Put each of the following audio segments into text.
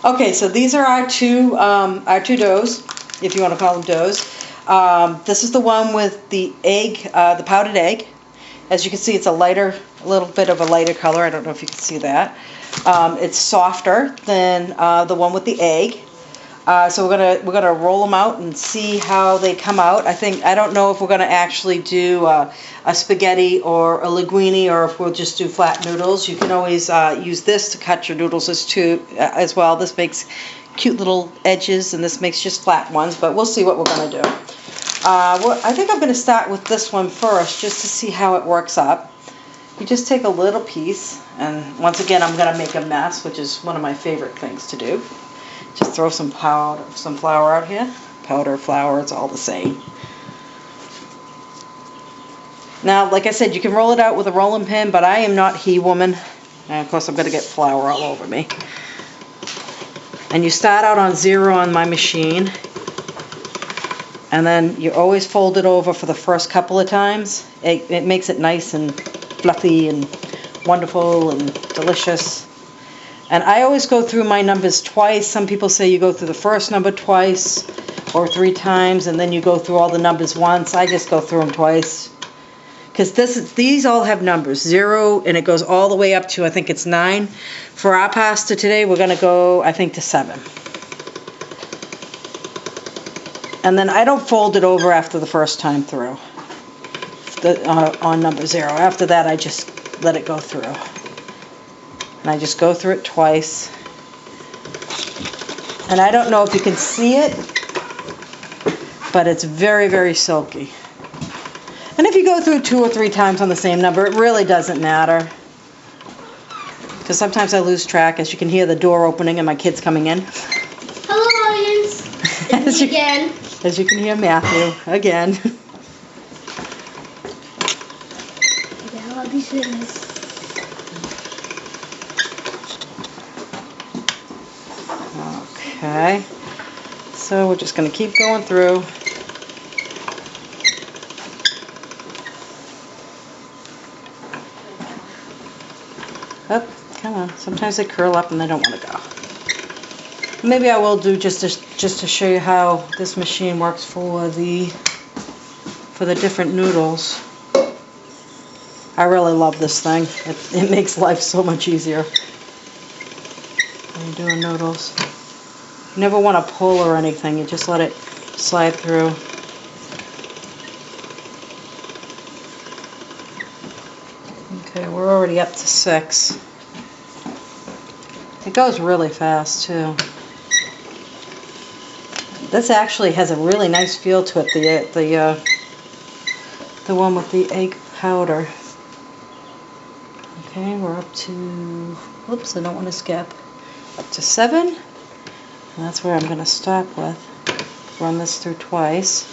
Okay, so these are our two doughs, if you want to call them doughs. This is the one with the egg, the powdered egg. As you can see, it's a little bit of a lighter color. I don't know if you can see that. It's softer than the one with the egg. So we're gonna roll them out and see how they come out. I don't know if we're gonna actually do a spaghetti or a linguine, or if we'll just do flat noodles. You can always use this to cut your noodles as well. This makes cute little edges, and this makes just flat ones. But we'll see what we're gonna do. I think I'm gonna start with this one first, just to see how it works up. You just take a little piece, and once again, I'm gonna make a mess, which is one of my favorite things to do. Just throw some flour out here. Powder, flour, it's all the same. Now, like I said, you can roll it out with a rolling pin, but I am not he woman. And of course, I'm going to get flour all over me. And you start out on 0 on my machine. And then you always fold it over for the first couple of times. It makes it nice and fluffy and wonderful and delicious. And I always go through my numbers twice. Some people say you go through the first number twice or 3 times, and then you go through all the numbers once. I just go through them twice. Because these all have numbers, 0, and it goes all the way up to, I think it's 9. For our pasta today, we're going to go, I think, to 7. And then I don't fold it over after the first time through on number 0. After that, I just let it go through. And I just go through it twice. And I don't know if you can see it, but it's very, very silky. And if you go through 2 or 3 times on the same number, it really doesn't matter. Because sometimes I lose track, as you can hear the door opening and my kids coming in. Hello, audience. It's me again. As you can hear Matthew again. Yeah, I'll be sitting this. Okay, so we're just going to keep going through. Oh, come on. Sometimes they curl up and they don't want to go. Maybe I will do just to show you how this machine works for the different noodles. I really love this thing. It makes life so much easier when you're doing noodles. You never want to pull or anything. You just let it slide through. Okay, we're already up to 6. It goes really fast too. This actually has a really nice feel to it. The one with the egg powder. Okay, we're up to. Oops, I don't want to skip. Up to 7. And that's where I'm going to stop with. Run this through twice.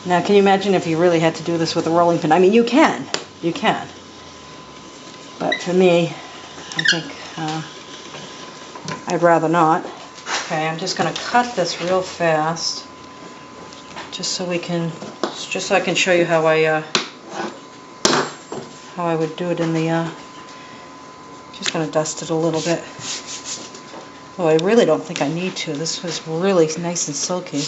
Now, can you imagine if you really had to do this with a rolling pin? I mean, you can. But for me, I think I'd rather not. Okay, I'm just going to cut this real fast, just so I can show you how I would do it in the. Just going to dust it a little bit. Oh, I really don't think I need to. This was really nice and silky.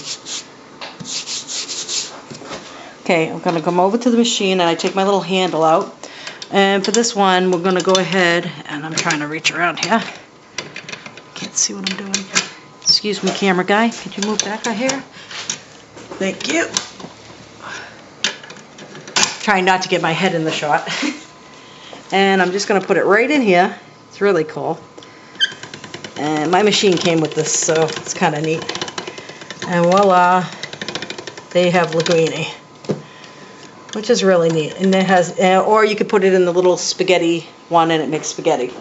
Okay, I'm going to come over to the machine and I take my little handle out. And for this one, we're going to go ahead, and I'm trying to reach around here. Can't see what I'm doing. Excuse me, camera guy. Could you move back out here? Thank you. Trying not to get my head in the shot. And I'm just going to put it right in here. It's really cool. And my machine came with this, so it's kind of neat. And voila, they have linguine, which is really neat. And it has, or you could put it in the little spaghetti one, and it makes spaghetti.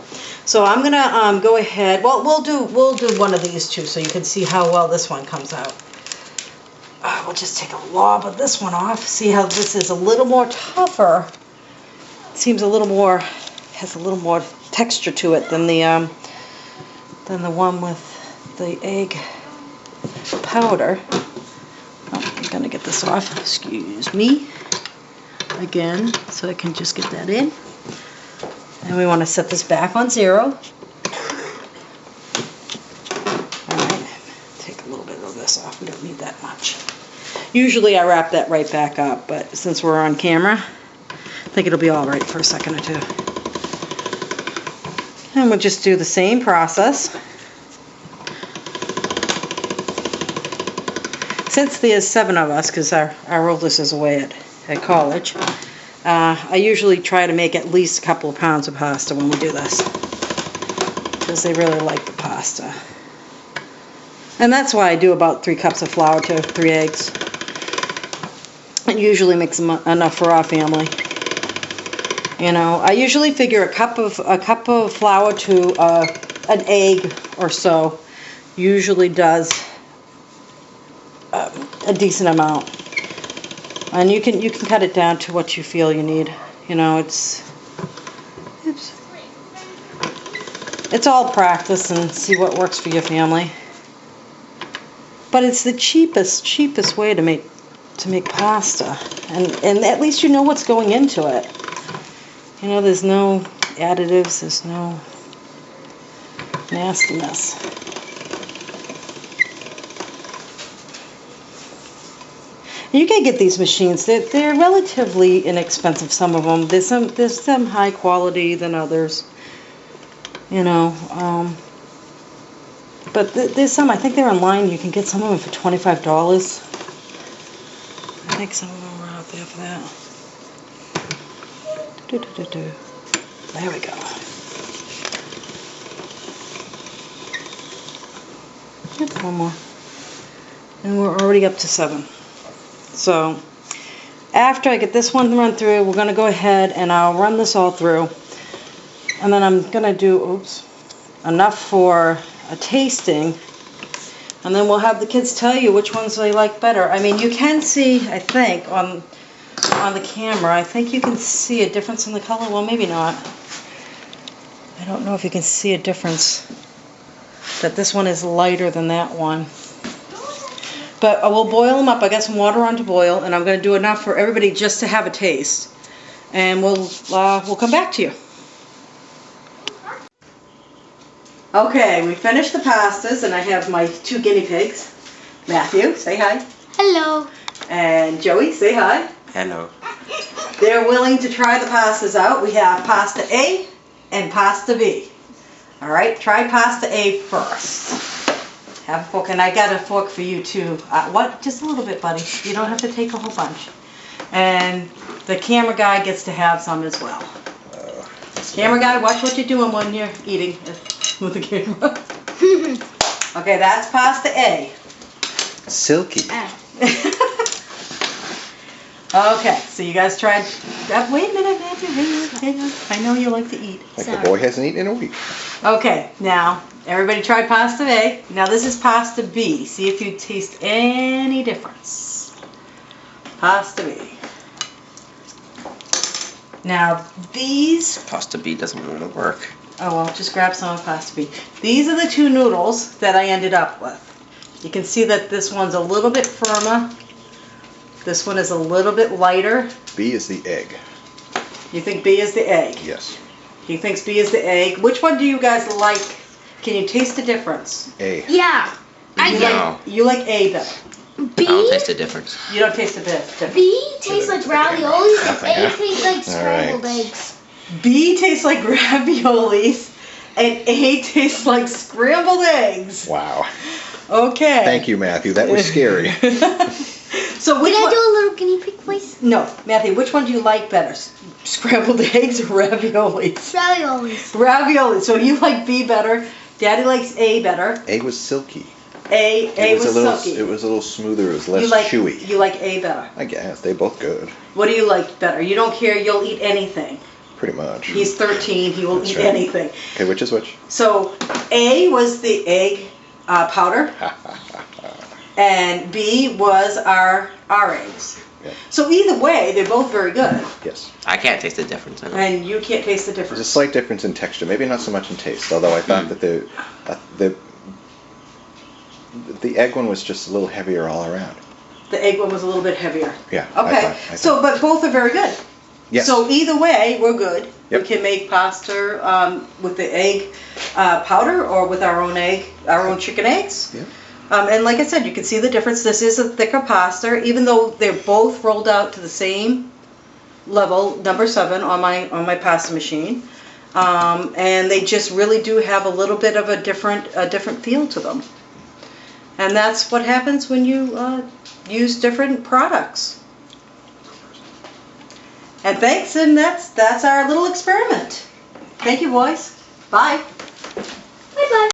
So I'm gonna go ahead. Well, we'll do one of these two, so you can see how well this one comes out. We'll just take a lob of this one off. See how this is a little more tougher. It seems has a little more texture to it than the one with the egg powder. Oh, I'm gonna get this off. Excuse me. Again, so I can just get that in. And we want to set this back on 0. Alright, take a little bit of this off. We don't need that much. Usually I wrap that right back up, but since we're on camera, I think it'll be alright for a second or two. And we'll just do the same process. Since there's 7 of us, because our oldest is away at college, I usually try to make at least a couple of pounds of pasta when we do this, because they really like the pasta. And that's why I do about 3 cups of flour to 3 eggs. It usually makes enough for our family. You know, I usually figure a cup of flour to an egg or so usually does a decent amount. And you can cut it down to what you feel you need. You know, it's all practice and see what works for your family. But it's the cheapest way to make pasta, and at least you know what's going into it. You know, there's no additives, there's no nastiness. You can get these machines. They're relatively inexpensive. Some of them. There's some high quality than others. You know. But there's some. I think they're online. You can get some of them for $25. I think some of them are out there for that. There we go. Yep, one more. And we're already up to 7. So after I get this one run through, we're going to go ahead and I'll run this all through. And then I'm going to do, enough for a tasting. And then we'll have the kids tell you which ones they like better. I mean, you can see, I think, on the camera, I think you can see a difference in the color. Well, maybe not. I don't know if you can see a difference. That this one is lighter than that one. But we'll boil them up. I got some water on to boil, and I'm going to do enough for everybody just to have a taste. And we'll come back to you. Okay, we finished the pastas, and I have my 2 guinea pigs. Matthew, say hi. Hello. And Joey, say hi. Hello. They're willing to try the pastas out. We have pasta A and pasta B. All right, try pasta A first. Have a fork, and I got a fork for you too. What? Just a little bit, buddy. You don't have to take a whole bunch. And the camera guy gets to have some as well. Camera guy, watch what you're doing when you're eating with the camera. Okay, that's pasta A. Silky. Okay, so you guys tried. Wait a minute, Matthew. Hang on. I know you like to eat. Like the boy hasn't eaten in a week. Okay, now everybody tried pasta A. Now this is pasta B. See if you taste any difference. Pasta B. Now these. Pasta B doesn't really work. Oh well, just grab some of pasta B. These are the 2 noodles that I ended up with. You can see that this one's a little bit firmer. This one is a little bit lighter. B is the egg. You think B is the egg? Yes. He thinks B is the egg. Which one do you guys like? Can you taste the difference? A. Yeah. You like A better. B. I don't taste the difference. You don't taste the difference. B tastes like raviolis and Nothing, A huh? tastes like scrambled All right. eggs. B tastes like raviolis and A tastes like scrambled eggs. Wow. Okay. Thank you, Matthew. That was scary. So which Can I one? do a little guinea pig voice? No, Matthew, which one do you like better? Scrambled eggs or raviolis? Raviolis. Ravioli. So you like B better. Daddy likes A better. A was silky. A was silky. It was a little smoother. It was less You like chewy. You like A better. I guess they both good. What do you like better? You don't care. You'll eat anything. Pretty much. He's 13. He will That's eat right. anything. Okay, which is which? So A was the egg powder, and B was our eggs. Yeah. So either way, they're both very good, Yes. I can't taste the difference. I know. and you can't taste the There's a difference. slight difference in texture. Maybe not so much in taste. Although I thought that the The egg one was just a little heavier all around. The egg one was a little bit heavier. Yeah. Okay, I thought. so, but both are very good. Yes. So either way, we're good. Yep. We can make pasta with the egg powder or with our own chicken eggs. Yep. And like I said, you can see the difference. This is a thicker pasta, even though they're both rolled out to the same level, number 7 on my pasta machine. And they just really do have a little bit of a different feel to them. And that's what happens when you use different products. And thanks, and that's our little experiment. Thank you, boys. Bye.